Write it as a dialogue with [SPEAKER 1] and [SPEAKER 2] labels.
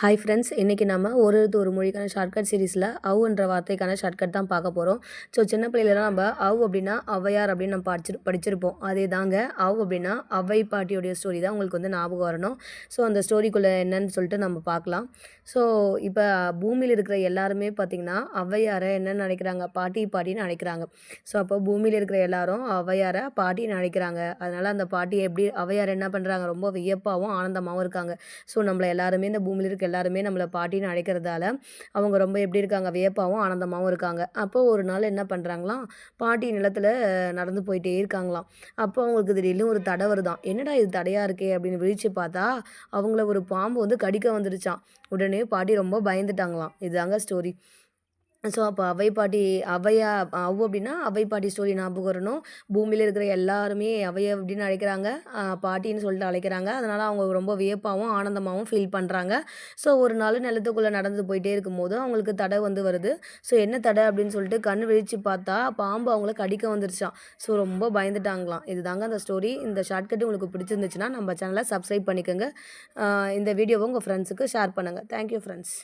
[SPEAKER 1] Hi friends, இன்றைக்கி நம்ம ஒரு எழுத்து ஒரு மொழிக்கான ஷார்ட்கட் சீரீஸில் என்ற வார்த்தைக்கான ஷார்ட்கட் தான் பார்க்க போகிறோம். ஸோ சின்ன பிள்ளையிலலாம் நம்ம அப்படின்னா ஔவையார் அப்படின்னு நம்ம படிச்சிருப்போம். அதே தாங்க அப்படின்னா ஔவை பாட்டியோடைய ஸ்டோரி தான் உங்களுக்கு வந்து ஞாபகம் வரணும். ஸோ அந்த ஸ்டோரிக்குள்ளே என்னன்னு சொல்லிட்டு நம்ம பார்க்கலாம். ஸோ இப்போ பூமியில் இருக்கிற எல்லாருமே பார்த்திங்கன்னா ஔவையாரை என்னென்னு நினைக்கிறாங்க, பாட்டின்னு நினைக்கிறாங்க. ஸோ அப்போ பூமியில் இருக்கிற எல்லாரும் ஔவையாரை பாட்டின்னு நினைக்கிறாங்க. அதனால் அந்த பாட்டி எப்படி ஔவையார் என்ன பண்ணுறாங்க, ரொம்ப வியப்பாகவும் ஆனந்தமாகவும் இருக்காங்க. ஸோ நம்மளை எல்லாருமே இந்த பூமியில் இருக்க எல்லாருமே நம்மளை பாட்டின்னு அழைக்கிறதால அவங்க ரொம்ப எப்படி இருக்காங்க, வியப்பாகவும் ஆனந்தமாகவும் இருக்காங்க. அப்போ ஒரு நாள் என்ன பண்ணுறாங்களாம், பாட்டி நிலத்தில் நடந்து போயிட்டே இருக்காங்களாம். அப்போ அவங்களுக்கு திடீர்னு ஒரு தடை வருதான். என்னடா இது தடையாக இருக்கே அப்படின்னு விழிச்சு பார்த்தா அவங்கள ஒரு பாம்பு வந்து கடிக்க வந்துடுச்சான். உடனே பாட்டி ரொம்ப பயந்துட்டாங்களாம். இதுதாங்க ஸ்டோரி. ஸோ அப்போ அப்படின்னா அவ்வை பாட்டி ஸ்டோரி ஞாபகம் வரணும். பூமியில் இருக்கிற எல்லாருமே அவைய அப்படின்னு அழைக்கிறாங்க, பாட்டின்னு சொல்லிட்டு அழைக்கிறாங்க. அதனால் அவங்க ரொம்ப வியப்பாகவும் ஆனந்தமாகவும் ஃபீல் பண்ணுறாங்க. ஸோ ஒரு நாள் நிலத்துக்குள்ளே நடந்து போயிட்டே இருக்கும்போது அவங்களுக்கு தடை வந்து வருது. ஸோ என்ன தடை அப்படின்னு சொல்லிட்டு கண் விழித்து பார்த்தா பாம்பு அவங்கள கடிக்க வந்துருச்சான். ஸோ ரொம்ப பயந்துட்டாங்களாம். இதுதாங்க அந்த ஸ்டோரி. இந்த ஷார்ட்கட் உங்களுக்கு பிடிச்சிருந்துச்சுன்னா நம்ம சேனலை சப்ஸ்கிரைப் பண்ணிக்கோங்க. இந்த வீடியோவை உங்கள் ஃப்ரெண்ட்ஸுக்கு ஷேர் பண்ணுங்கள். Thank you friends.